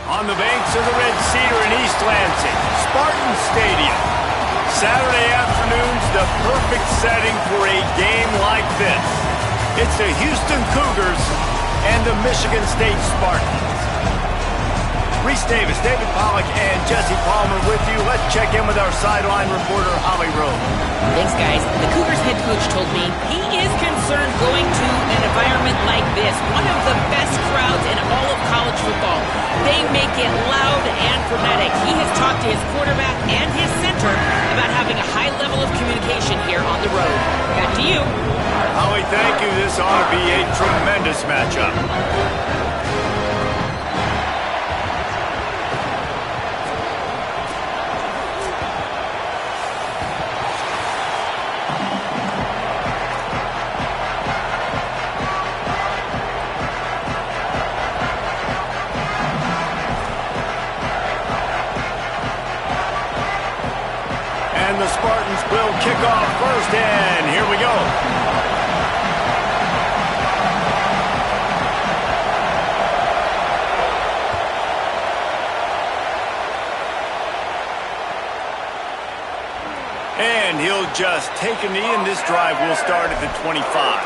On the banks of the Red Cedar in East Lansing, Spartan Stadium. Saturday afternoon's the perfect setting for a game like this. It's the Houston Cougars and the Michigan State Spartans. Reese Davis, David Pollack, and Jesse Palmer with you. Let's check in with our sideline reporter, Holly Rowe. Thanks, guys. The Cougars head coach told me he is concerned going to an environment like this, one of the best crowds in all of college football. They make it loud and frenetic. He has talked to his quarterback and his center about having a high level of communication here on the road. Back to you. Holly, thank you. This ought to be a tremendous matchup. And the Spartans will kick off first, and here we go. And he'll just take a knee, and this drive will start at the 25.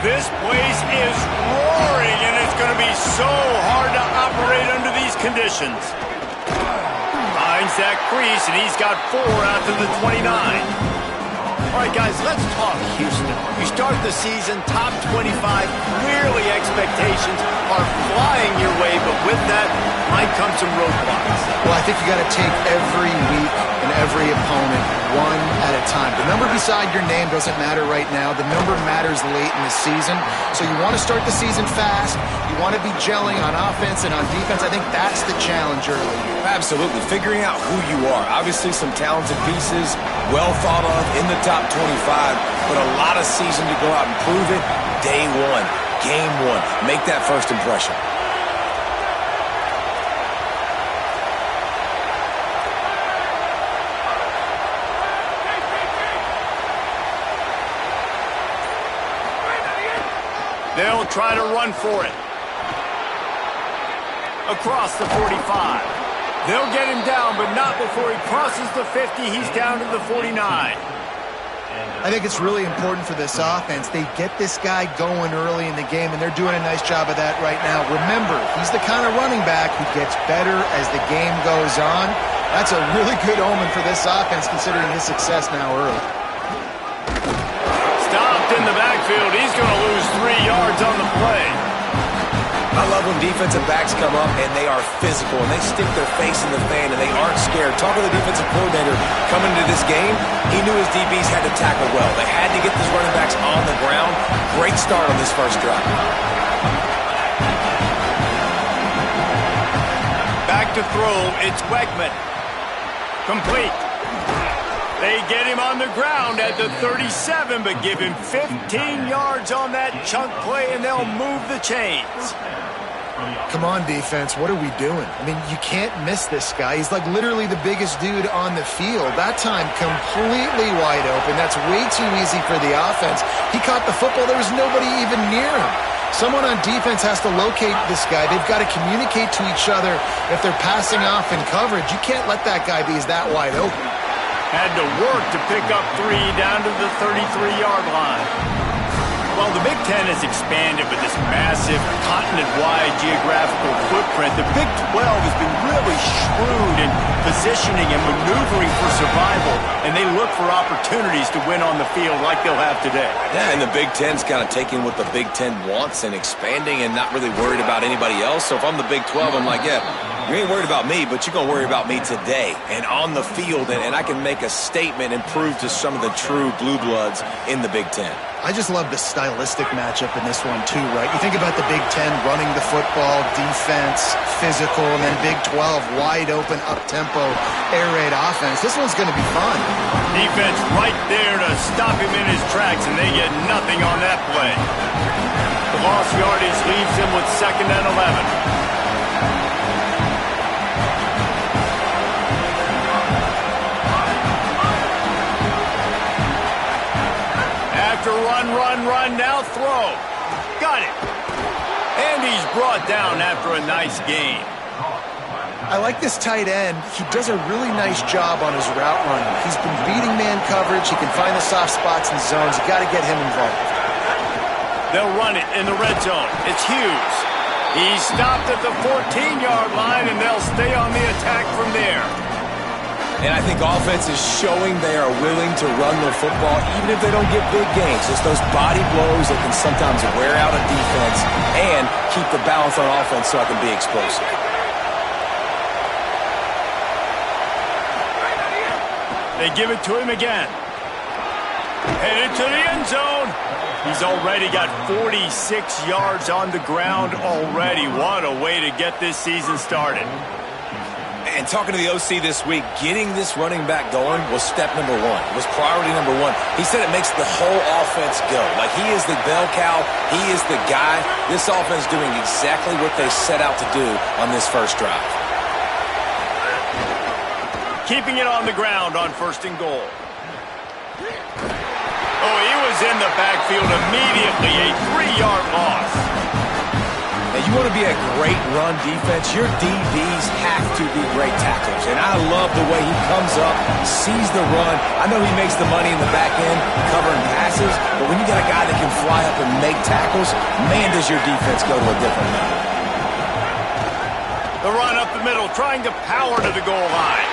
This place is roaring, and it's going to be so hard to operate under these conditions. Finds that crease, and he's got 4 out to the 29. All right, guys, let's talk Houston. You start the season top 25. Clearly, expectations are flying your way, but with that might come some roadblocks. Well, I think you got to take every week and every opponent one at a time. The number beside your name doesn't matter right now. The number matters late in the season. So you want to start the season fast. You want to be gelling on offense and on defense. I think that's the challenge early. Absolutely. Figuring out who you are. Obviously, some talented pieces, well thought of in the top 25, but a lot of season to go out and prove it. Day one, game one. Make that first impression. They'll try to run for it. Across the 45. They'll get him down, but not before he crosses the 50. He's down to the 49. I think it's really important for this offense. They get this guy going early in the game, and they're doing a nice job of that right now. Remember, he's the kind of running back who gets better as the game goes on. That's a really good omen for this offense, considering his success now early. Stopped in the backfield. He's going to lose 3 yards on the play. I love when defensive backs come up and they are physical and they stick their face in the fan and they aren't scared. Talking to the defensive coordinator coming into this game, he knew his DBs had to tackle well. They had to get these running backs on the ground. Great start on this first drive. Back to throw, it's Wegman. Complete. They get him on the ground at the 37, but give him 15 yards on that chunk play, and they'll move the chains. Come on, defense. What are we doing? I mean, you can't miss this guy. He's like literally the biggest dude on the field. That time, completely wide open. That's way too easy for the offense. He caught the football. There was nobody even near him. Someone on defense has to locate this guy. They've got to communicate to each other if they're passing off in coverage. You can't let that guy be that wide open. Had to work to pick up 3 down to the 33-yard line. Well, the Big Ten has expanded with this massive continent-wide geographical footprint. The Big 12 has been really shrewd in positioning and maneuvering for survival, and they look for opportunities to win on the field like they'll have today. Yeah, and the Big Ten's kind of taking what the Big Ten wants and expanding and not really worried about anybody else. So if I'm the Big 12, I'm like, yeah, you ain't worried about me, but you're going to worry about me today and on the field, and I can make a statement and prove to some of the true blue bloods in the Big Ten. I just love the stylistic matchup in this one, too, right? You think about the Big Ten running the football, defense, physical, and then Big 12, wide open, up-tempo, air raid offense. This one's going to be fun. Defense right there to stop him in his tracks, and they get nothing on that play. lost yardage leaves him with 2nd and 11. After run, now throw. Got it. And he's brought down after a nice gain. I like this tight end. He does a really nice job on his route running. He's been beating man coverage. He can find the soft spots and zones. You got to get him involved. They'll run it in the red zone. It's Hughes. He's stopped at the 14-yard line, and they'll stay on the attack from there. And I think offense is showing they are willing to run the football even if they don't get big gains. Just those body blows that can sometimes wear out a defense and keep the balance on offense so I can be explosive. They give it to him again. Headed to the end zone. He's already got 46 yards on the ground already. What a way to get this season started. And talking to the OC this week, getting this running back going was step number one. It was priority number one. He said it makes the whole offense go. Like, he is the bell cow. He is the guy. This offense doing exactly what they set out to do on this first drive. Keeping it on the ground on 1st and goal. Oh, he was in the backfield immediately. A 3-yard loss. Now, you want to be a great run defense, your DBs have to be great tacklers. And I love the way he comes up, sees the run. I know he makes the money in the back end covering passes, but when you got a guy that can fly up and make tackles, man, does your defense go to a different level. The run up the middle, trying to power to the goal line.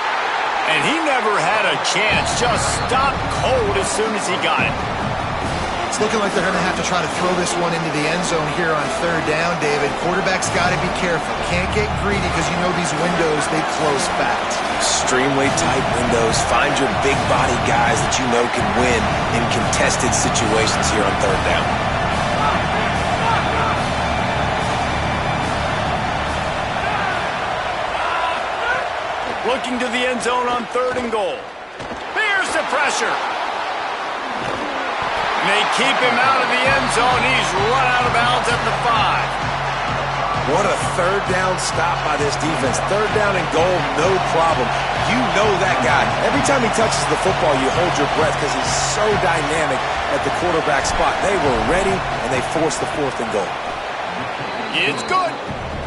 And he never had a chance, just stopped cold as soon as he got it. It's looking like they're going to have to try to throw this one into the end zone here on 3rd down, David. Quarterback's got to be careful. Can't get greedy because you know these windows, they close fast. Extremely tight windows. Find your big body guys that you know can win in contested situations here on 3rd down. Looking to the end zone on 3rd and goal. Here's the pressure. They keep him out of the end zone. He's run out of bounds at the 5. What a 3rd down stop by this defense. 3rd down and goal, no problem. You know that guy. Every time he touches the football, you hold your breath because he's so dynamic at the quarterback spot. They were ready, and they forced the 4th and goal. It's good.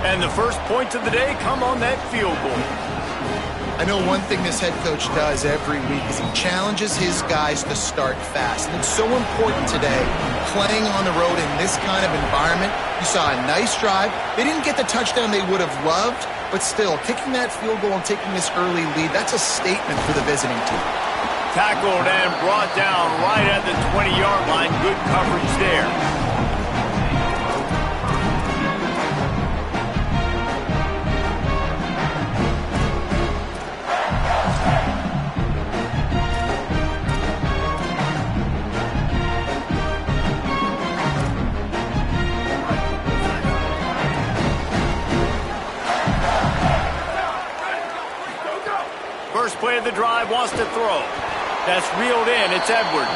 And the first points of the day come on that field goal. I know one thing this head coach does every week is he challenges his guys to start fast. And it's so important today, playing on the road in this kind of environment. You saw a nice drive. They didn't get the touchdown they would have loved, but still, kicking that field goal and taking this early lead, that's a statement for the visiting team. Tackled and brought down right at the 20-yard line. Good coverage there. First play of the drive, wants to throw. That's reeled in. It's Edwards.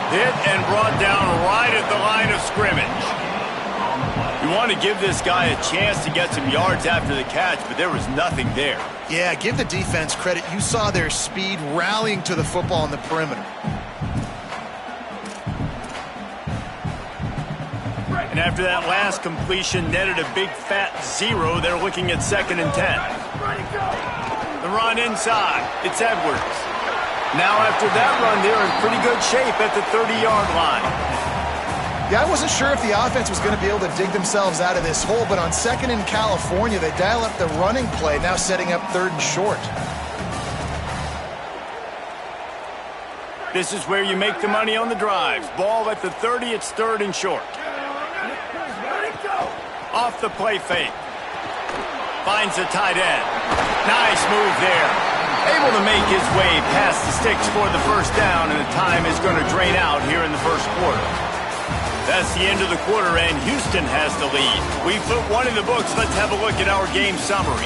Hit and brought down right at the line of scrimmage. You want to give this guy a chance to get some yards after the catch, but there was nothing there. Yeah, give the defense credit. You saw their speed rallying to the football on the perimeter. And after that last completion netted a big fat 0, they're looking at 2nd and 10. The run inside. It's Edwards. Now after that run, they're in pretty good shape at the 30-yard line. Yeah, I wasn't sure if the offense was going to be able to dig themselves out of this hole, but on 2nd in California, they dial up the running play, now setting up 3rd and short. This is where you make the money on the drives. Ball at the 30, it's 3rd and short. Off the play fake. Finds the tight end. Nice move there. Able to make his way past the sticks for the first down, and the time is going to drain out here in the first quarter. That's the end of the quarter, and Houston has the lead. We put one in the books. Let's have a look at our game summary.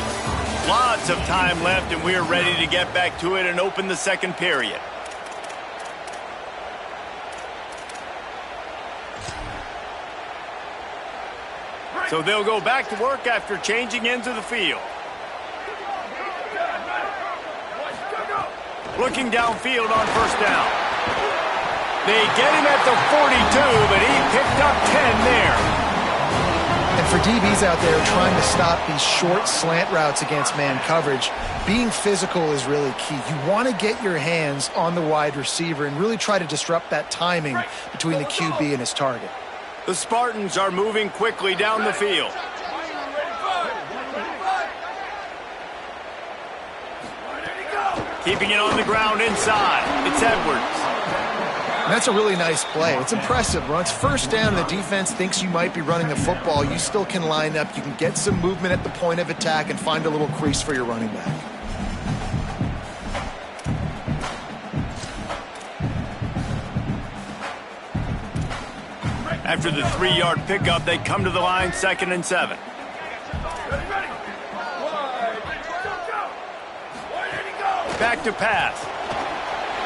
Lots of time left, and we're ready to get back to it and open the second period. So they'll go back to work after changing ends of the field. Looking downfield on first down. They get him at the 42, but he picked up 10 there. And for DBs out there trying to stop these short slant routes against man coverage, being physical is really key. You want to get your hands on the wide receiver and really try to disrupt that timing between the QB and his target. The Spartans are moving quickly down the field. Keeping it on the ground inside. It's Edwards. And that's a really nice play. It's impressive. When it's first down and the defense thinks you might be running the football, you still can line up. You can get some movement at the point of attack and find a little crease for your running back. After the 3-yard pickup, they come to the line 2nd and 7. Back to pass.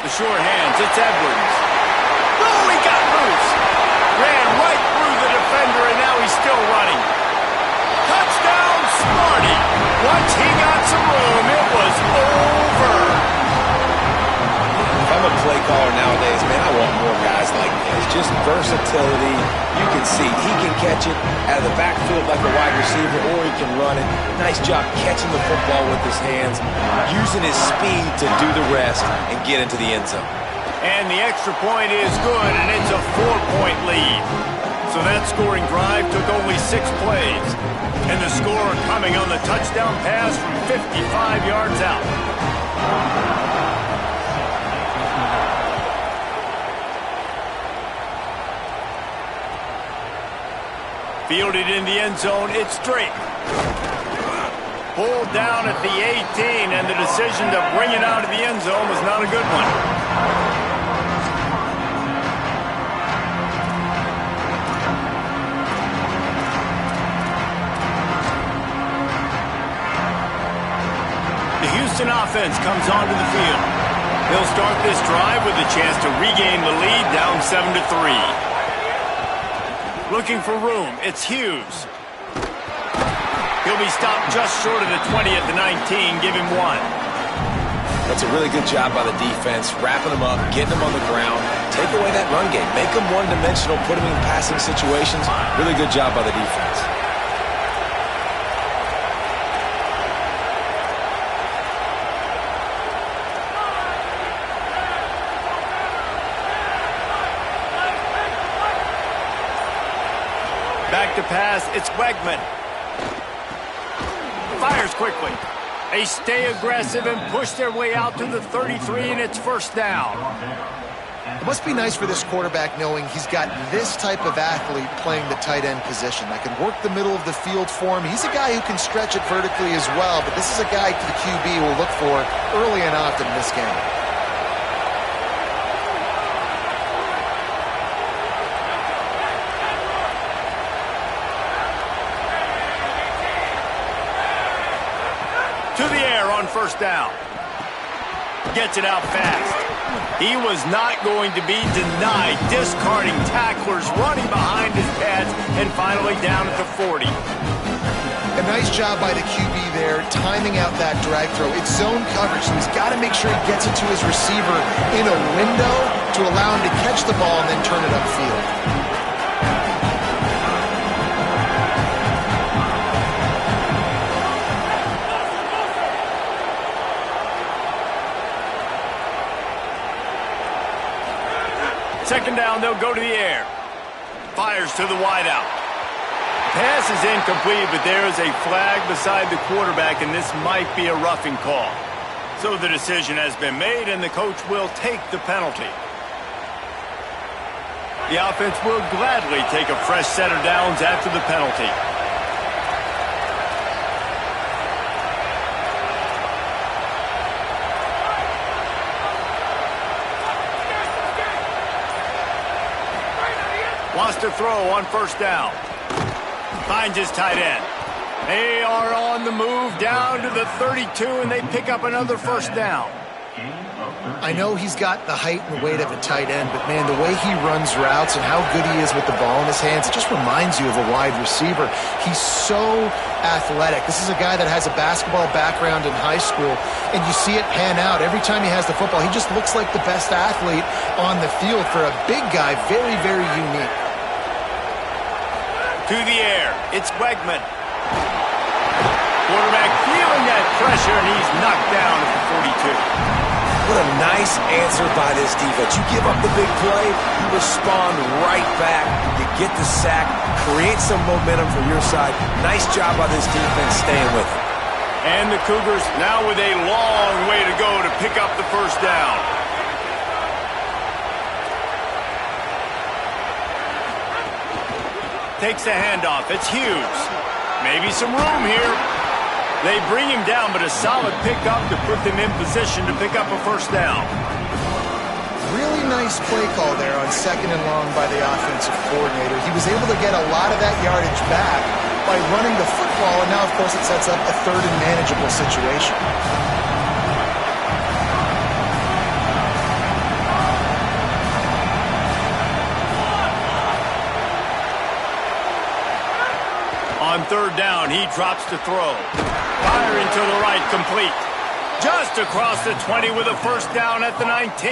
The short hands, it's Edwards. Oh, he got loose. Ran right through the defender, and now he's still running. Touchdown, Smarty. Once he got some room, it was over. If I'm a play caller nowadays, man, I want more guys like this. Just versatility. You can see he can catch it out of the backfield like a wide receiver, or he can run it. Nice job catching the football with his hands, using his speed to do the rest and get into the end zone. And the extra point is good, and it's a 4-point lead. So that scoring drive took only 6 plays. And the score coming on the touchdown pass from 55 yards out. Fielded in the end zone, it's Drake. Pulled down at the 18, and the decision to bring it out of the end zone was not a good one. Offense comes onto the field. They'll start this drive with a chance to regain the lead, down 7-3. Looking for room, it's Hughes. He'll be stopped just short of the 20 at the 19, give him 1. That's a really good job by the defense, wrapping them up, getting them on the ground, take away that run game, make them one-dimensional, put them in passing situations. Really good job by the defense. Back to pass, it's Wegman. Fires quickly. They stay aggressive and push their way out to the 33, and it's first down. It must be nice for this quarterback knowing he's got this type of athlete playing the tight end position that can work the middle of the field for him. He's a guy who can stretch it vertically as well, but this is a guy the QB will look for early and often in this game. To the air on first down. Gets it out fast. He was not going to be denied, discarding tacklers, running behind his pads, and finally down at the 40. A nice job by the QB there, timing out that drag throw. It's zone coverage, so he's got to make sure he gets it to his receiver in a window to allow him to catch the ball and then turn it upfield. Second down, they'll go to the air. Fires to the wideout. Pass is incomplete, but there is a flag beside the quarterback, and this might be a roughing call. So the decision has been made, and the coach will take the penalty. The offense will gladly take a fresh set of downs after the penalty. Wants to throw on first down. Finds his tight end. They are on the move down to the 32, and they pick up another first down. I know he's got the height and weight of a tight end, but man, the way he runs routes and how good he is with the ball in his hands, it just reminds you of a wide receiver. He's so athletic. This is a guy that has a basketball background in high school, and you see it pan out. Every time he has the football, he just looks like the best athlete on the field. For a big guy, very, very unique. To the air, it's Wegman. Quarterback feeling that pressure, and he's knocked down at the 42. What a nice answer by this defense. You give up the big play, you respond right back. You get the sack, create some momentum for your side. Nice job by this defense staying with it. And the Cougars now with a long way to go to pick up the first down. Takes a handoff. It's Hughes. Maybe some room here. They bring him down, but a solid pickup to put them in position to pick up a first down. Really nice play call there on 2nd and long by the offensive coordinator. He was able to get a lot of that yardage back by running the football, and now, of course, it sets up a 3rd and manageable situation. On 3rd down, he drops to throw. Firing to the right, complete. Just across the 20 with a first down at the 19.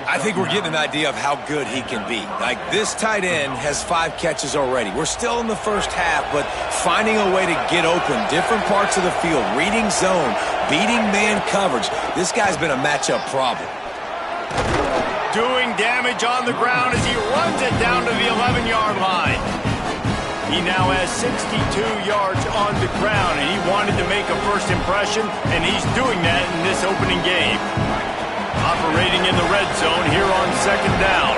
I think we're getting an idea of how good he can be. Like, this tight end has 5 catches already. We're still in the first half, but finding a way to get open, different parts of the field, reading zone, beating man coverage. This guy's been a matchup problem. Doing damage on the ground as he runs it down to the 11-yard line. He now has 62 yards on the ground, and he wanted to make a first impression, and he's doing that in this opening game. Operating in the red zone here on 2nd down.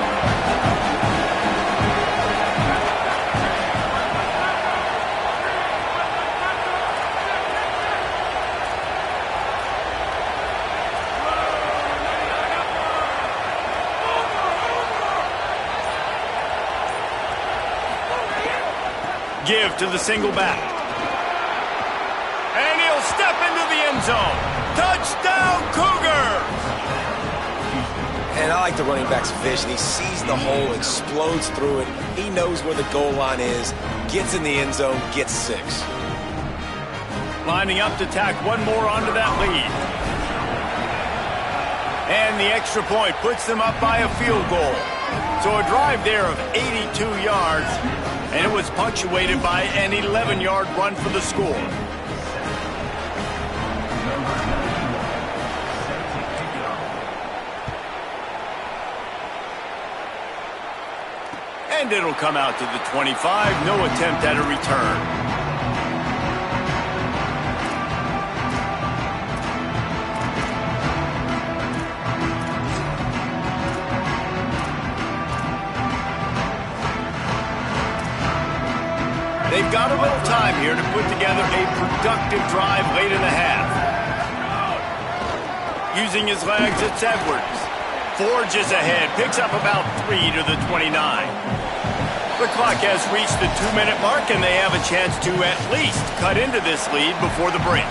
Give to the single back. And he'll step into the end zone. Touchdown, Cougars! And I like the running back's vision. He sees the hole, explodes through it. He knows where the goal line is, gets in the end zone, gets 6. Lining up to tack one more onto that lead. And the extra point puts them up by a field goal. So a drive there of 82 yards, and it was punctuated by an 11-yard run for the score. And it'll come out to the 25. No attempt at a return. They've got a little time here to put together a productive drive late in the half. Using his legs, it's Edwards. Forges ahead, picks up about 3 to the 29. The clock has reached the 2-minute mark, and they have a chance to at least cut into this lead before the break.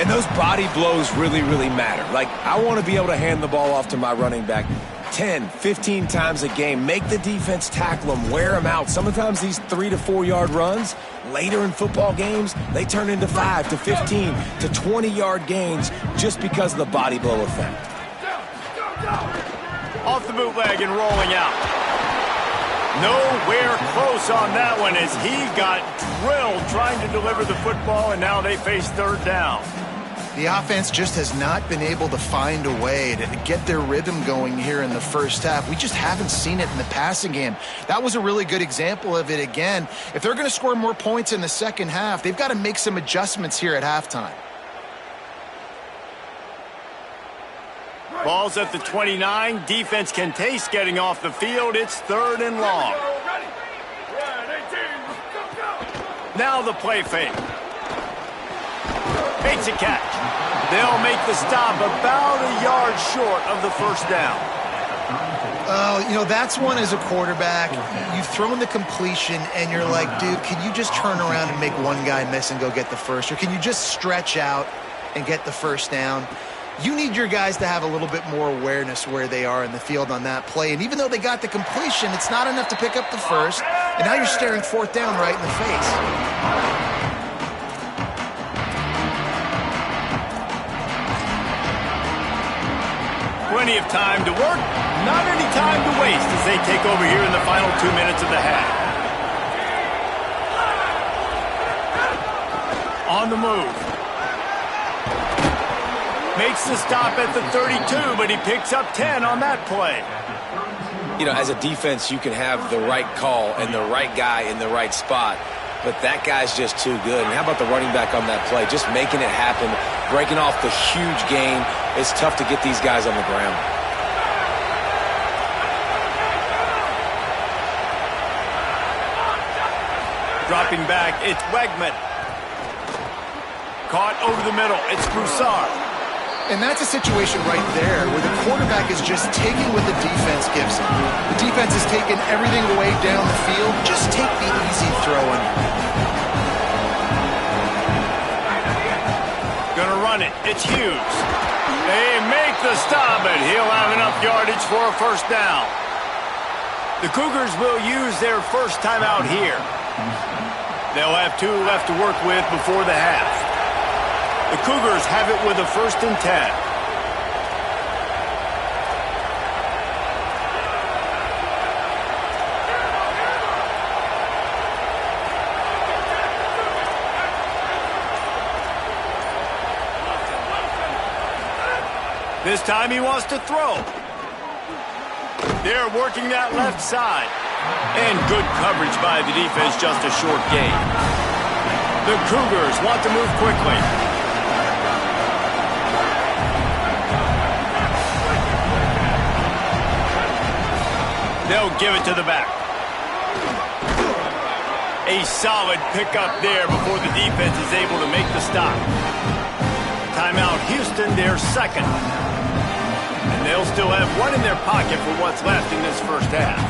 And those body blows really, really matter. Like, I want to be able to hand the ball off to my running back 10, 15 times a game. Make the defense tackle them, wear them out. Sometimes these 3 to 4 yard runs, later in football games, they turn into 5 to 15 to 20 yard gains just because of the body blow effect. Off the bootleg and rolling out. Nowhere close on that one as he got drilled trying to deliver the football, and now they face 3rd down. The offense just has not been able to find a way to get their rhythm going here in the first half. We just haven't seen it in the passing game. That was a really good example of it again. If they're going to score more points in the second half, they've got to make some adjustments here at halftime. Ball's at the 29. Defense can taste getting off the field. It's 3rd and long. Now the play fake. Makes a catch. They'll make the stop about a yard short of the first down. You know, that's one as a quarterback. You've thrown the completion, and you're like, dude, can you just turn around and make one guy miss and go get the first? Or can you just stretch out and get the first down? You need your guys to have a little bit more awareness where they are in the field on that play. And even though they got the completion, it's not enough to pick up the first. And now you're staring fourth down right in the face. Plenty of time to work, not any time to waste as they take over here in the final 2 minutes of the half. On the move. Makes the stop at the 32, but he picks up 10 on that play. You know, as a defense, you can have the right call and the right guy in the right spot, but that guy's just too good. And how about the running back on that play? Just making it happen, breaking off the huge gain. It's tough to get these guys on the ground. Dropping back, it's Wegman. Caught over the middle, it's Broussard. And that's a situation right there where the quarterback is just taking what the defense gives him. The defense is taking everything away down the field. Just take the easy throwing. Gonna run it. It's Hughes. They make the stop, and he'll have enough yardage for a first down. The Cougars will use their first timeout here. They'll have 2 left to work with before the half. The Cougars have it with a 1st and 10. This time he wants to throw. They're working that left side. And good coverage by the defense, just a short gain. The Cougars want to move quickly. They'll give it to the back. A solid pickup there before the defense is able to make the stop. Timeout Houston, their second. And they'll still have 1 in their pocket for what's left in this first half.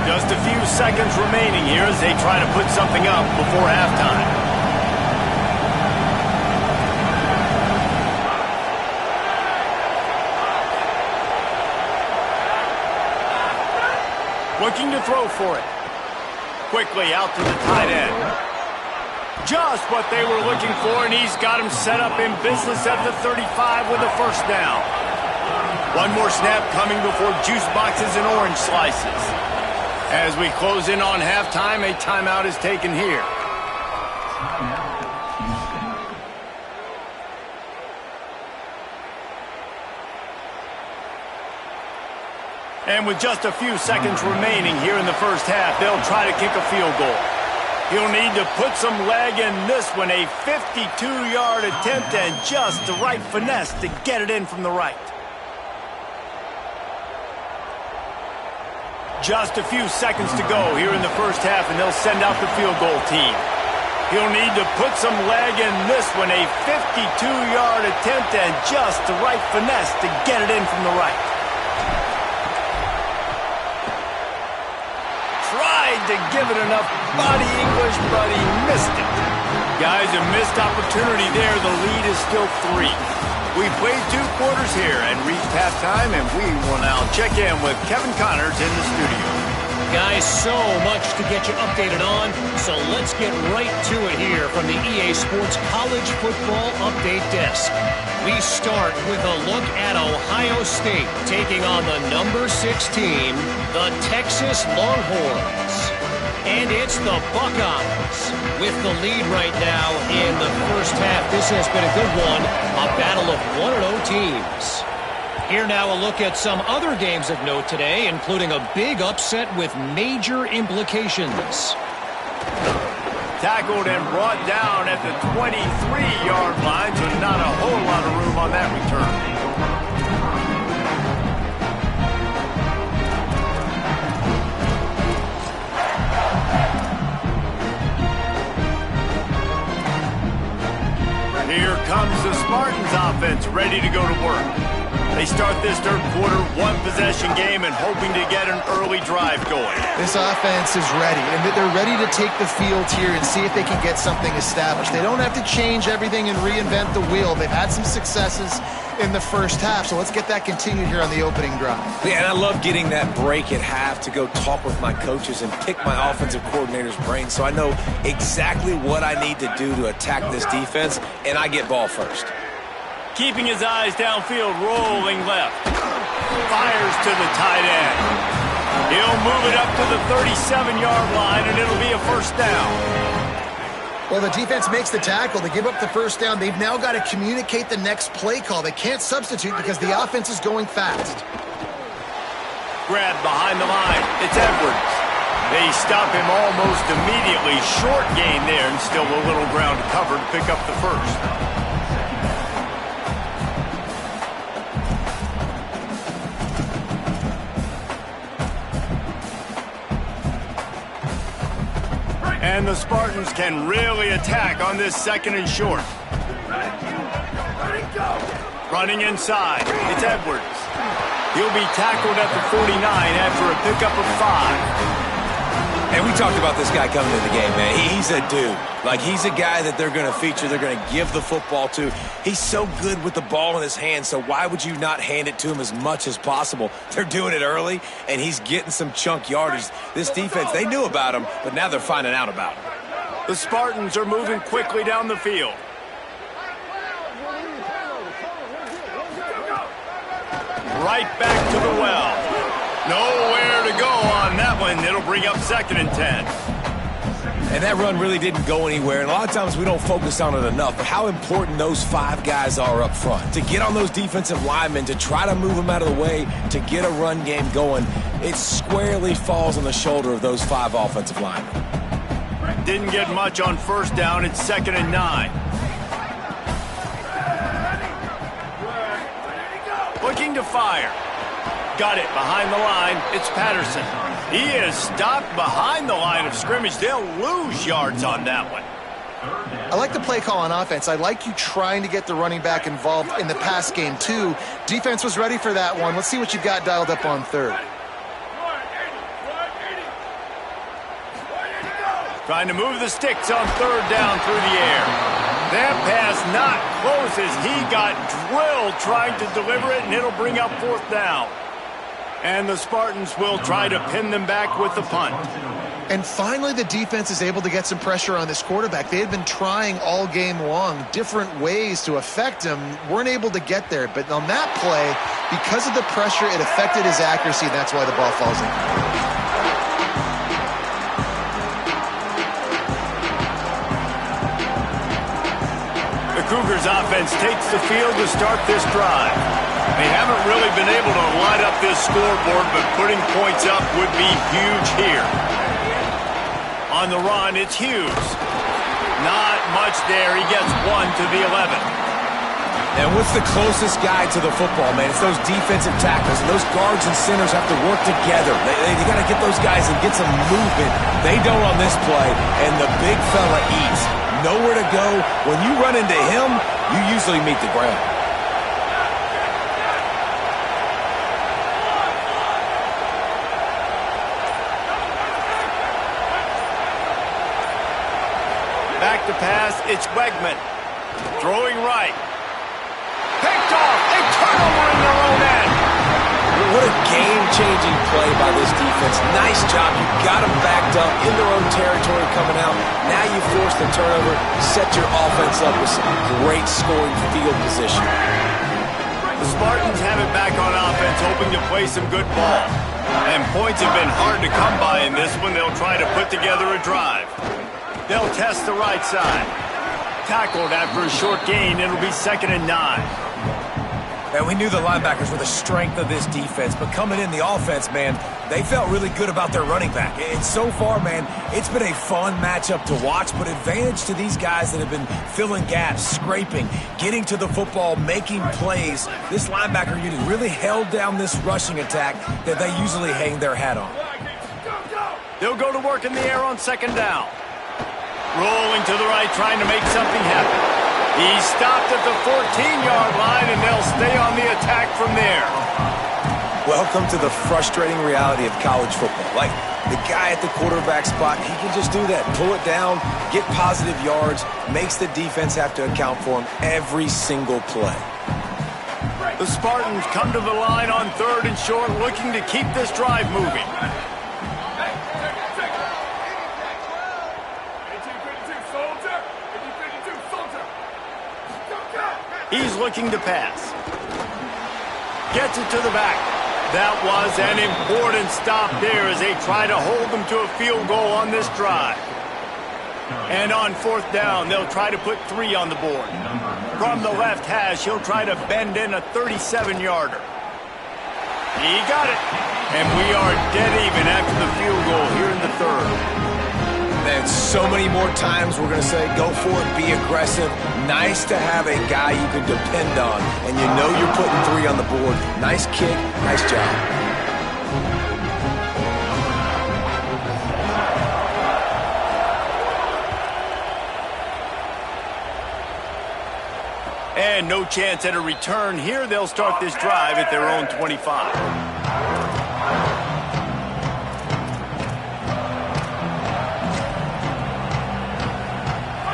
Just a few seconds remaining here as they try to put something up before halftime. Looking to throw for it. Quickly out to the tight end. Just what they were looking for, and he's got him set up in business at the 35 with a first down. 1 more snap coming before juice boxes and orange slices. As we close in on halftime, a timeout is taken here. And with just a few seconds remaining here in the first half, they'll try to kick a field goal. He'll need to put some leg in this one, a 52-yard attempt and just the right finesse to get it in from the right. Just a few seconds to go here in the first half, and they'll send out the field goal team. He'll need to put some leg in this one, a 52-yard attempt and just the right finesse to get it in from the right. To give it enough body English, but he missed it. Guys, a missed opportunity there. The lead is still 3. We played 2 quarters here and reached halftime, and we will now check in with Kevin Connors in the studio. Guys, so much to get you updated on, so let's get right to it here from the EA Sports College Football Update Desk. We start with a look at Ohio State taking on the number 16, the Texas Longhorns. And it's the Buckeyes with the lead right now in the first half. This has been a good one, a battle of 1-0 teams. Here now a look at some other games of note today, including a big upset with major implications. Tackled and brought down at the 23-yard line, so not a whole lot of room on that return. Here comes the Spartans offense ready to go to work. They They start this third quarter, one-possession game and hoping to get an early drive going. This offense is ready, and they're ready to take the field here and see if they can get something established. They don't have to change everything and reinvent the wheel. They've had some successes in the first half, so let's get that continued here on the opening drive. Yeah, and I love getting that break at half to go talk with my coaches and pick my offensive coordinator's brain so I know exactly what I need to do to attack this defense, and I get ball first. Keeping his eyes downfield, rolling left. Fires to the tight end. He'll move it up to the 37-yard line, and it'll be a first down. Well, the defense makes the tackle. They give up the first down. They've now got to communicate the next play call. They can't substitute because the offense is going fast. Grab behind the line. It's Edwards. They stop him almost immediately. Short gain there, and still a little ground to cover to pick up the first. And the Spartans can really attack on this second and short. Running inside, it's Edwards. He'll be tackled at the 49 after a pickup of 5. And we talked about this guy coming into the game, man. He's a dude. Like, he's a guy that they're going to feature, they're going to give the football to. He's so good with the ball in his hand, so why would you not hand it to him as much as possible? They're doing it early, and he's getting some chunk yardage. This defense, they knew about him, but now they're finding out about him. The Spartans are moving quickly down the field. Right back to the well. Nowhere to go on that one. It'll bring up 2nd and 10. And that run really didn't go anywhere. And a lot of times we don't focus on it enough, but how important those 5 guys are up front. To get on those defensive linemen, to try to move them out of the way, to get a run game going, it squarely falls on the shoulder of those 5 offensive linemen. Didn't get much on first down. It's 2nd and 9. Looking to fire. Got it behind the line. It's Patterson. He is stopped behind the line of scrimmage. They'll lose yards on that one. I like the play call on offense. I like you trying to get the running back involved in the pass game, too. Defense was ready for that one. Let's see what you've got dialed up on third. Trying to move the sticks on third down through the air. That pass not close as he got drilled trying to deliver it, and it'll bring up 4th down. And the Spartans will try to pin them back with the punt. And finally, the defense is able to get some pressure on this quarterback. They had been trying all game long different ways to affect him. Weren't able to get there. But on that play, because of the pressure, it affected his accuracy. That's why the ball falls in. The Cougars offense takes the field to start this drive. They haven't really been able to light up this scoreboard, but putting points up would be huge here. On the run, it's Hughes. Not much there. He gets 1 to the 11. And what's the closest guy to the football, man? It's those defensive tackles. And those guards and centers have to work together. They got to get those guys and get some movement. They don't on this play, and the big fella eats. Nowhere to go. When you run into him, you usually meet the ground. Back to pass, it's Wegman. Throwing right. Picked off. A turnover in their own end. What a game-changing play by this defense. Nice job. You got them backed up in their own territory coming out. Now you force the turnover, set your offense up with some great scoring field position. The Spartans have it back on offense, hoping to play some good ball. And points have been hard to come by in this one. They'll try to put together a drive. They'll test the right side. Tackled after a short gain. It'll be 2nd and 9. And we knew the linebackers were the strength of this defense, but coming in the offense, man, they felt really good about their running back. And so far, man, it's been a fun matchup to watch, but advantage to these guys that have been filling gaps, scraping, getting to the football, making plays. This linebacker unit really held down this rushing attack that they usually hang their hat on. They'll go to work in the air on 2nd down. Rolling to the right, trying to make something happen. He's stopped at the 14-yard line, and they'll stay on the attack from there. Welcome to the frustrating reality of college football. Like, the guy at the quarterback spot, he can just do that. Pull it down, get positive yards, makes the defense have to account for him every single play. The Spartans come to the line on 3rd and short, looking to keep this drive moving. He's looking to pass. Gets it to the back. That was an important stop there as they try to hold them to a field goal on this drive. And on 4th down, they'll try to put 3 on the board. From the left hash, he'll try to bend in a 37-yarder. He got it. And we are dead even after the field goal here in the 3rd. And so many more times we're going to say, go for it, be aggressive. Nice to have a guy you can depend on, and you know you're putting 3 on the board. Nice kick, nice job. And no chance at a return here. They'll start this drive at their own 25.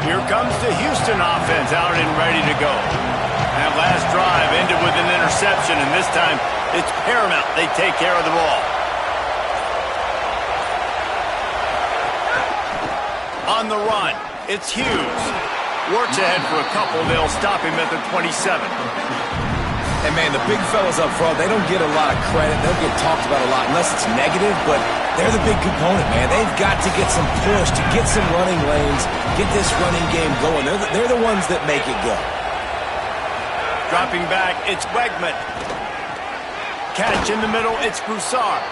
Here comes the Houston offense out and ready to go. That last drive ended with an interception, and this time it's paramount they take care of the ball. On the run, it's Hughes. Works ahead for a couple. They'll stop him at the 27. And, man, the big fellas up front, they don't get a lot of credit. They'll get talked about a lot unless it's negative, but they're the big component, man. They've got to get some push, to get some running lanes, get this running game going. They're the ones that make it go. Dropping back, it's Wegman. Catch in the middle, it's Broussard.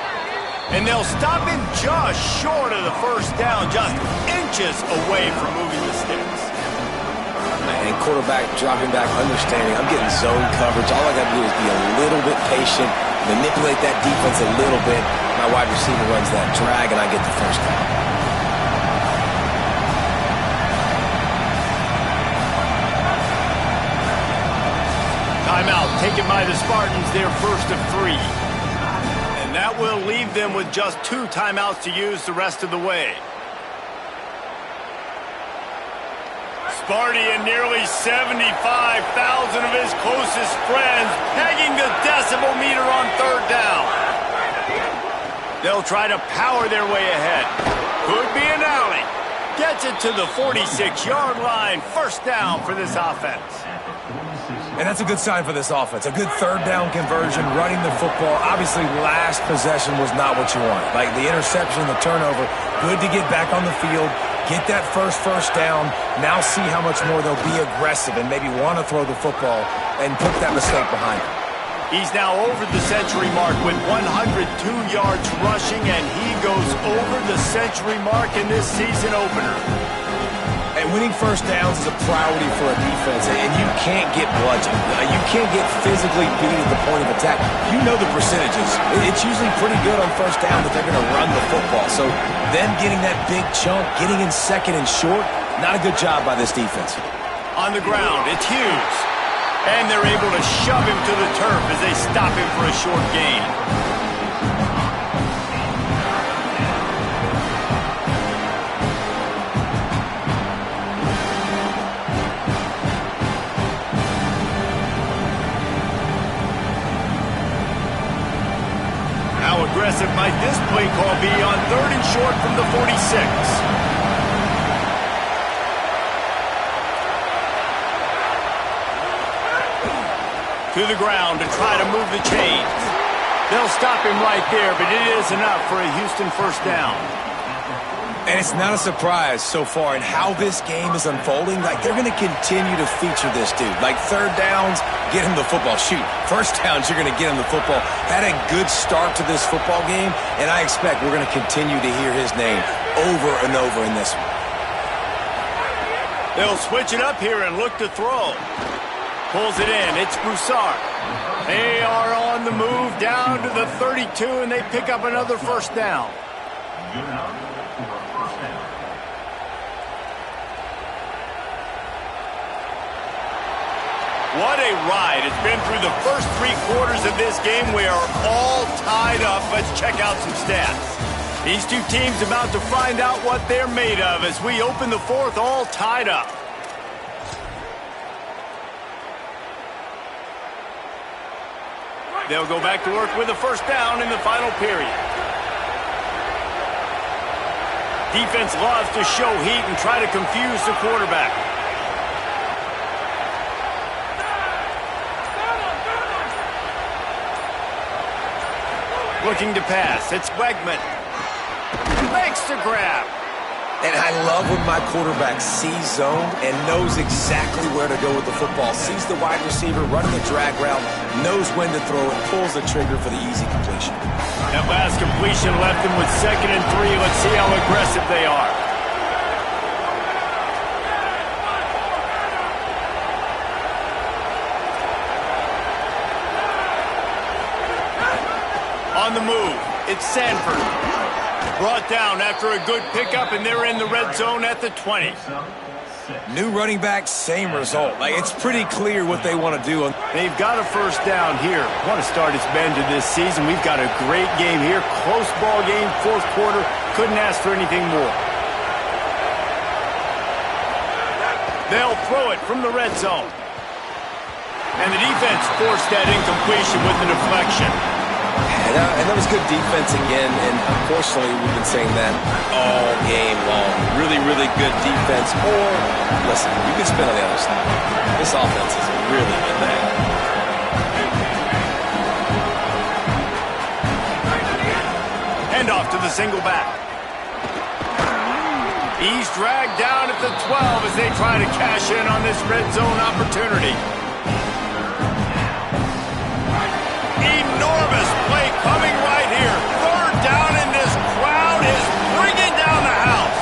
And they'll stop him just short of the 1st down, just inches away from moving the sticks. And quarterback dropping back, understanding I'm getting zone coverage. All I got to do is be a little bit patient, manipulate that defense a little bit. My wide receiver runs that drag, and I get the 1st down. Timeout taken by the Spartans, their 1st of 3. And that will leave them with just 2 timeouts to use the rest of the way. Sparty and nearly 75,000 of his closest friends pegging the decibel meter on 3rd down. They'll try to power their way ahead. Could be an alley. Gets it to the 46-yard line. 1st down for this offense. And that's a good sign for this offense. A good 3rd down conversion, running the football. Obviously, last possession was not what you wanted. Like the interception, the turnover. Good to get back on the field, get that first down. Now see how much more they'll be aggressive and maybe want to throw the football and put that mistake behind them. He's now over the century mark with 102 yards rushing, and he goes over the century mark in this season opener. And winning 1st downs is a priority for a defense, and you can't get bludgeoned. You can't get physically beat at the point of attack. You know the percentages. It's usually pretty good on 1st down that they're going to run the football. So them getting that big chunk, getting in 2nd and short, not a good job by this defense. On the ground, it's Hughes. And they're able to shove him to the turf as they stop him for a short gain. How aggressive might this play call be on 3rd and short from the 46? To the ground to try to move the chains. They'll stop him right there, but it is enough for a Houston 1st down. And it's not a surprise so far in how this game is unfolding. Like, they're going to continue to feature this dude. Like, 3rd downs, get him the football. Shoot, 1st downs, you're going to get him the football. Had a good start to this football game, and I expect we're going to continue to hear his name over and over in this one. They'll switch it up here and look to throw. Pulls it in. It's Broussard. They are on the move down to the 32, and they pick up another 1st down. What a ride. It's been through the first 3 quarters of this game. We are all tied up. Let's check out some stats. These two teams about to find out what they're made of as we open the 4th all tied up. They'll go back to work with a first down in the final period. Defense loves to show heat and try to confuse the quarterback. Looking to pass. It's Wegman. Makes the grab. And I love when my quarterback sees zone and knows exactly where to go with the football. Sees the wide receiver running the drag route, knows when to throw it, pulls the trigger for the easy completion. That last completion left them with 2nd and 3. Let's see how aggressive they are. On the move, it's Sanford. Brought down after a good pickup, and they're in the red zone at the 20. New running back, same result. Like, it's pretty clear what they want to do. They've got a first down here. Want to start its bend to this season. We've got a great game here. Close ball game, 4th quarter. Couldn't ask for anything more. They'll throw it from the red zone. And the defense forced that incompletion with the deflection. And that was good defense again, and unfortunately we've been saying that all game long. Really, really good defense. Or, listen, you can spin on the other side. This offense has really been bad. Hand off to the single back. He's dragged down at the 12 as they try to cash in on this red zone opportunity. Enormous play coming right here. 3rd down, and this crowd is bringing down the house.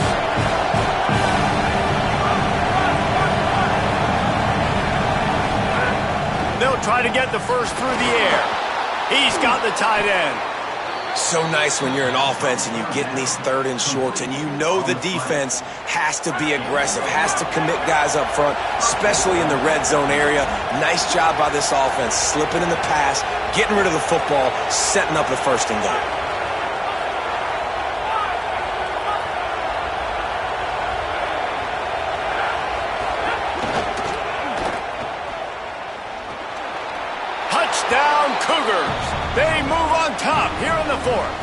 They'll try to get the first through the air. He's got the tight end. So nice when you're an offense and you get in these 3rd and shorts and you know the defense has to be aggressive, has to commit guys up front, especially in the red zone area. Nice job by this offense, slipping in the pass, getting rid of the football, setting up the 1st and goal. Touchdown Cougars. They move on top here in the 4th.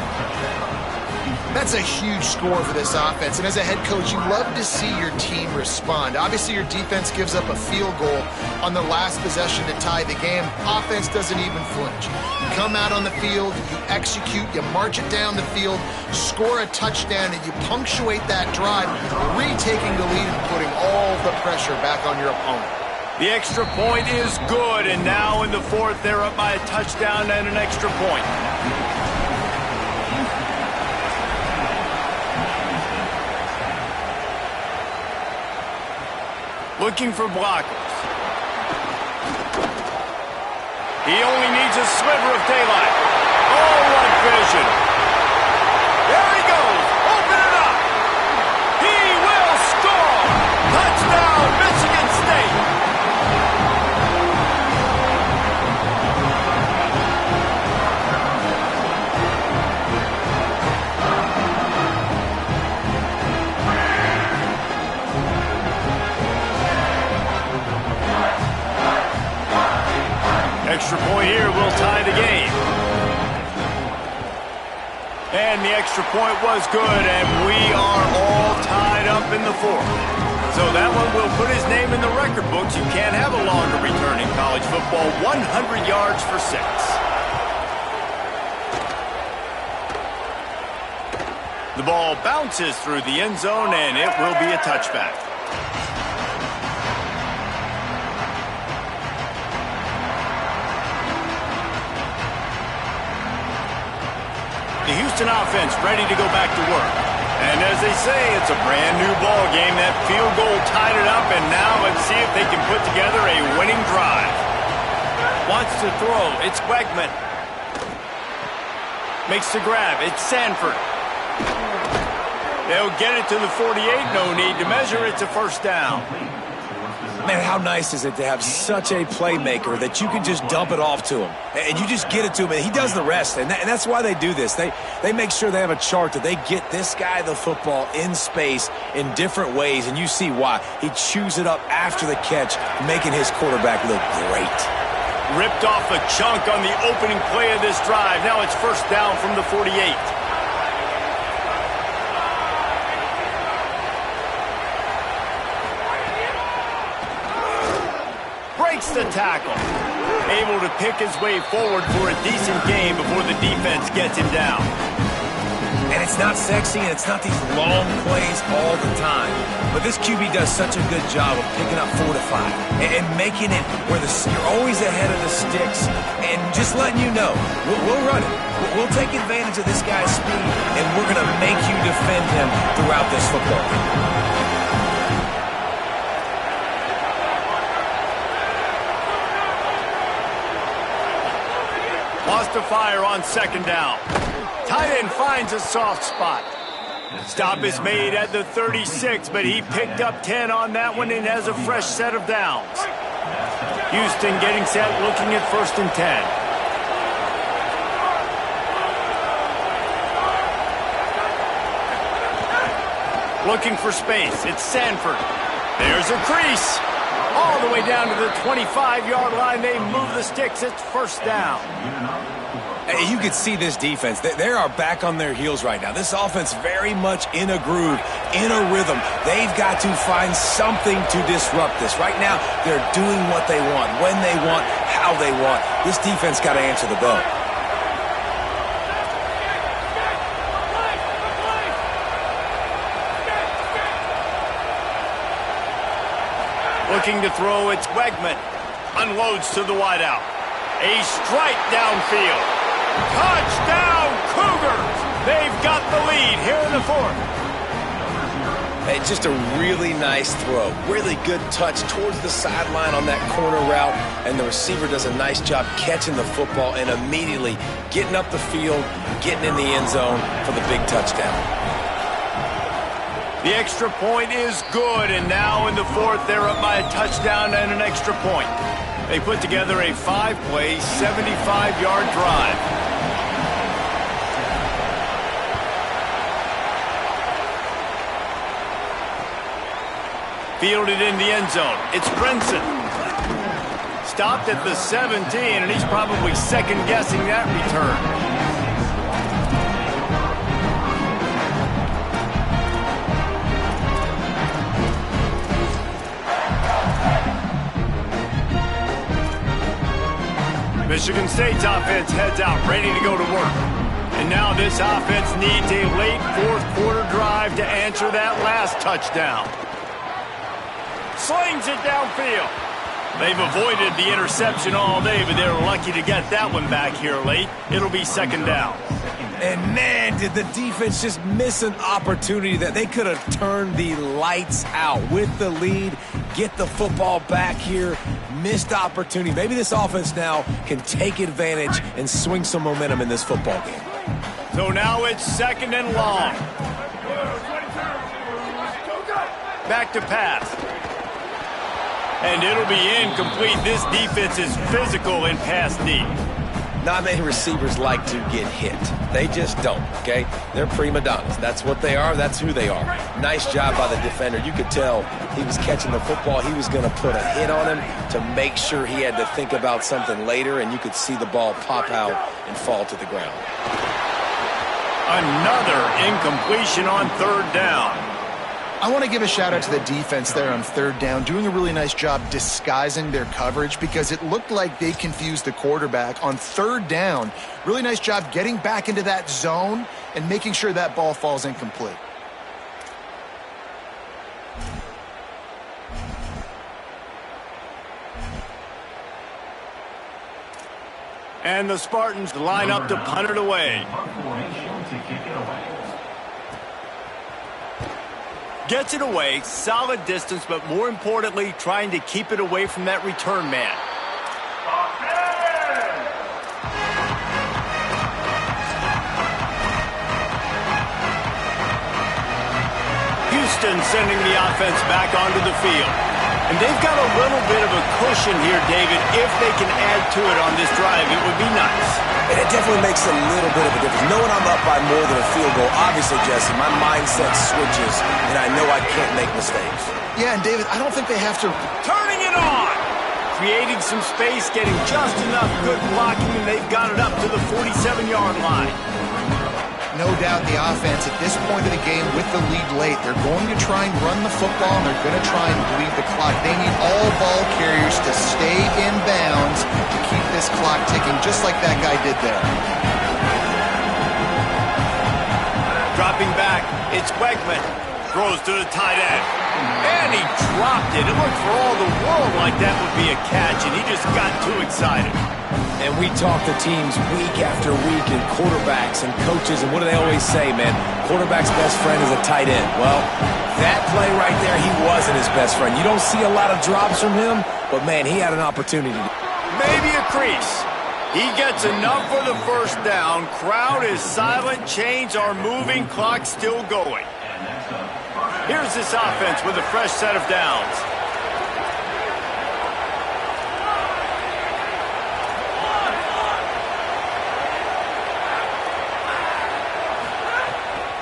That's a huge score for this offense, and as a head coach, you love to see your team respond. Obviously, your defense gives up a field goal on the last possession to tie the game. Offense doesn't even flinch. You come out on the field, you execute, you march it down the field, score a touchdown, and you punctuate that drive, retaking the lead and putting all the pressure back on your opponent. The extra point is good, and now in the 4th, they're up by a touchdown and an extra point. Looking for blockers. He only needs a sliver of daylight. Oh, what vision. There he goes. Open it up. He will score. Touchdown, Michigan State. Extra point here will tie the game. And the extra point was good, and we are all tied up in the 4th. So that one will put his name in the record books. You can't have a longer return in college football. 100 yards for 6. The ball bounces through the end zone, and it will be a touchback. The Houston offense ready to go back to work. And as they say, it's a brand new ball game. That field goal tied it up, and now let's see if they can put together a winning drive. Wants to throw. It's Wegman. Makes the grab. It's Sanford. They'll get it to the 48. No need to measure. It's a first down. Man, how nice is it to have such a playmaker that you can just dump it off to him, and you just get it to him, and he does the rest, and that's why they do this. They make sure they have a chart that they get this guy the football in space in different ways, and you see why. He chews it up after the catch, making his quarterback look great. Ripped off a chunk on the opening play of this drive. Now it's first down from the 48. Breaks the tackle. Able to pick his way forward for a decent gain before the defense gets him down. And it's not sexy, and it's not these long plays all the time. But this QB does such a good job of picking up 4 to 5 and making it where you're always ahead of the sticks and just letting you know, we'll run it. We'll take advantage of this guy's speed, and we're going to make you defend him throughout this football game. Lost to fire on second down. Tight end finds a soft spot. Stop is made at the 36, but he picked up 10 on that one and has a fresh set of downs. Houston getting set, looking at first and 10. Looking for space. It's Sanford. There's a crease. All the way down to the 25-yard line. They move the sticks. It's first down. You can see this defense. They are back on their heels right now. This offense very much in a groove, in a rhythm. They've got to find something to disrupt this. Right now, they're doing what they want, when they want, how they want. This defense got to answer the bell. Looking to throw, it's Wegman. Unloads to the wideout. A strike downfield. Touchdown, Cougars! They've got the lead here in the fourth. Hey, just a really nice throw. Really good touch towards the sideline on that corner route, and the receiver does a nice job catching the football and immediately getting up the field, getting in the end zone for the big touchdown. The extra point is good, and now in the fourth, they're up by a touchdown and an extra point. They put together a 5-play, 75-yard drive. Fielded in the end zone. It's Brinson. Stopped at the 17, and he's probably second-guessing that return. Michigan State's offense heads out, ready to go to work. And now this offense needs a late fourth-quarter drive to answer that last touchdown. Slings it downfield. They've avoided the interception all day, but they're lucky to get that one back here late. It'll be second down. And man, did the defense just miss an opportunity that they could have turned the lights out with the lead, get the football back here. Missed opportunity. Maybe this offense now can take advantage and swing some momentum in this football game. So now it's second and long. Back to pass. And it'll be incomplete. This defense is physical in pass deep. Not many receivers like to get hit. They just don't, okay? They're prima donnas. That's what they are. That's who they are. Nice job by the defender. You could tell he was catching the football. He was going to put a hit on him to make sure he had to think about something later, and you could see the ball pop out and fall to the ground. Another incompletion on third down. I want to give a shout out to the defense there on third down, doing a really nice job disguising their coverage because it looked like they confused the quarterback on third down. Really nice job getting back into that zone and making sure that ball falls incomplete. And the Spartans line up to punt it away. Gets it away, solid distance, but more importantly, trying to keep it away from that return man. Houston sending the offense back onto the field. And they've got a little bit of a cushion here, David. If they can add to it on this drive, it would be nice. And it definitely makes a little bit of a difference. Knowing I'm up by more than a field goal, obviously, Jesse, my mindset switches, and I know I can't make mistakes. Yeah, and David, I don't think they have to... Turning it on! Creating some space, getting just enough good blocking, and they've got it up to the 47-yard line. No doubt the offense at this point of the game with the lead late, they're going to try and run the football and they're going to try and bleed the clock. They need all ball carriers to stay in bounds to keep this clock ticking, just like that guy did there. Dropping back, it's Wegman. Throws to the tight end. And he dropped it. It looked for all the world like that would be a catch, and he just got too excited. And we talk to teams week after week and quarterbacks and coaches, and what do they always say, man? Quarterback's best friend is a tight end. Well, that play right there, he wasn't his best friend. You don't see a lot of drops from him, but, man, he had an opportunity. Maybe a crease. He gets enough for the first down. Crowd is silent. Chains are moving. Clock still going. Here's this offense with a fresh set of downs.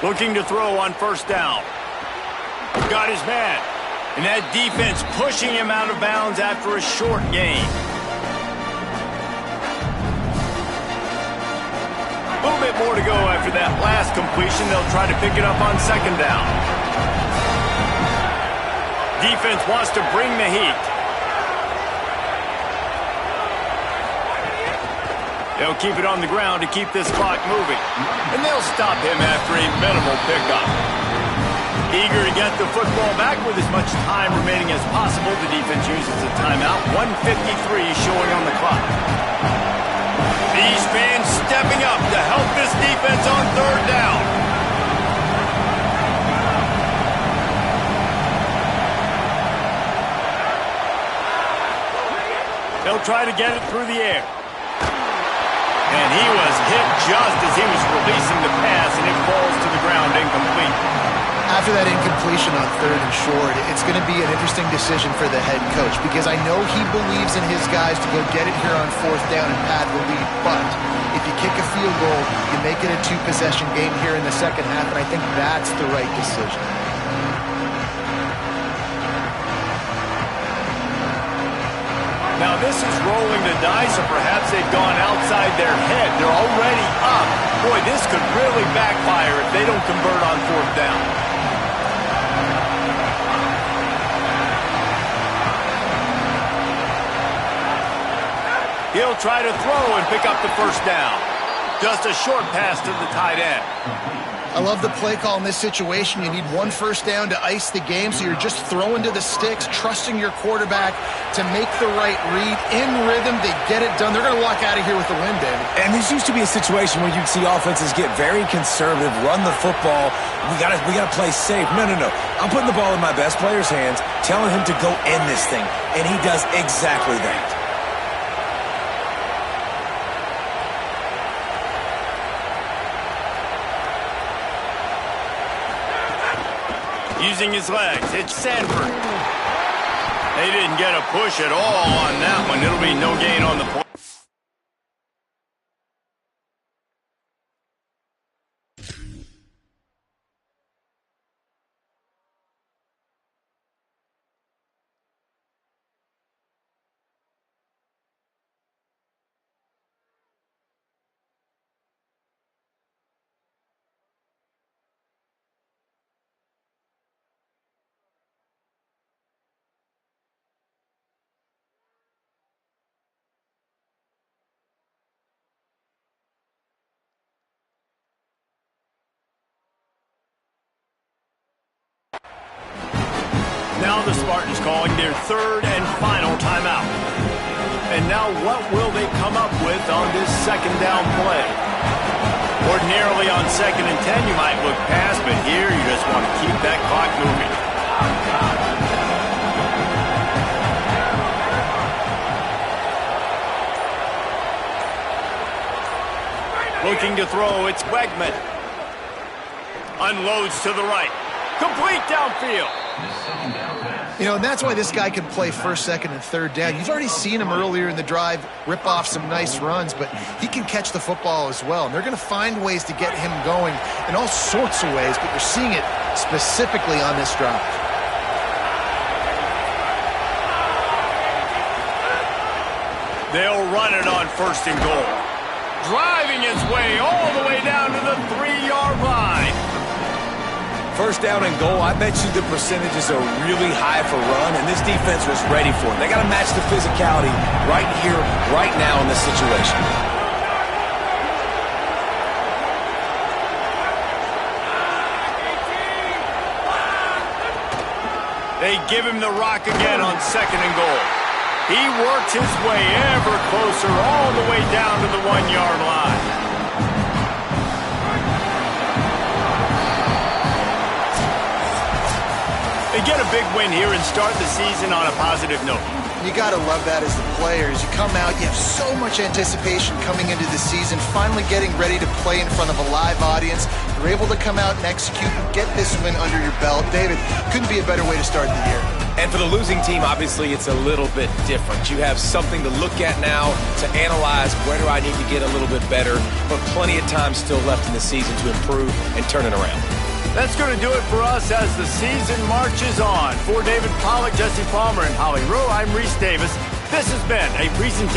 Looking to throw on first down. Got his man. And that defense pushing him out of bounds after a short gain. A little bit more to go after that last completion. They'll try to pick it up on second down. Defense wants to bring the heat. They'll keep it on the ground to keep this clock moving. And they'll stop him after a minimal pickup. Eager to get the football back with as much time remaining as possible. The defense uses a timeout. 1:53 showing on the clock. These fans stepping up to help this defense on third down. They'll try to get it through the air. And he was hit just as he was releasing the pass, and it falls to the ground incomplete. After that incompletion on third and short, it's going to be an interesting decision for the head coach because I know he believes in his guys to go get it here on fourth down and pad the lead. But if you kick a field goal, you make it a two-possession game here in the second half, and I think that's the right decision. Now this is rolling the dice, or perhaps they've gone outside their head. They're already up. Boy, this could really backfire if they don't convert on fourth down. He'll try to throw and pick up the first down. Just a short pass to the tight end. I love the play call in this situation. You need one first down to ice the game, so you're just throwing to the sticks, trusting your quarterback to make the right read. In rhythm, they get it done. They're going to walk out of here with the win, David. And this used to be a situation where you'd see offenses get very conservative, run the football. We gotta play safe. No. I'm putting the ball in my best player's hands, telling him to go end this thing, and he does exactly that. Using his legs, it's Sanford. They didn't get a push at all on that one. It'll be no gain on the point. Now the Spartans calling their third and final timeout. And now what will they come up with on this second down play? Ordinarily on 2nd and 10 you might look past, but here you just want to keep that clock moving. Looking to throw, it's Wegman. Unloads to the right. Complete downfield. You know, and that's why this guy can play first, second, and third down. You've already seen him earlier in the drive rip off some nice runs, but he can catch the football as well. And they're going to find ways to get him going in all sorts of ways, but you're seeing it specifically on this drive. They'll run it on first and goal. Driving his way all the way down to the 3-yard line. First down and goal, I bet you the percentages are really high for run, and this defense was ready for it. They got to match the physicality right here, right now in this situation. They give him the rock again on second and goal. He works his way ever closer all the way down to the 1-yard line. They get a big win here and start the season on a positive note. You got to love that as the players. You come out, you have so much anticipation coming into the season, finally getting ready to play in front of a live audience. You're able to come out and execute and get this win under your belt. David, couldn't be a better way to start the year. And for the losing team, obviously, it's a little bit different. You have something to look at now, to analyze where do I need to get a little bit better, but plenty of time still left in the season to improve and turn it around. That's going to do it for us as the season marches on. For David Pollack, Jesse Palmer, and Holly Rowe, I'm Reese Davis. This has been a presentation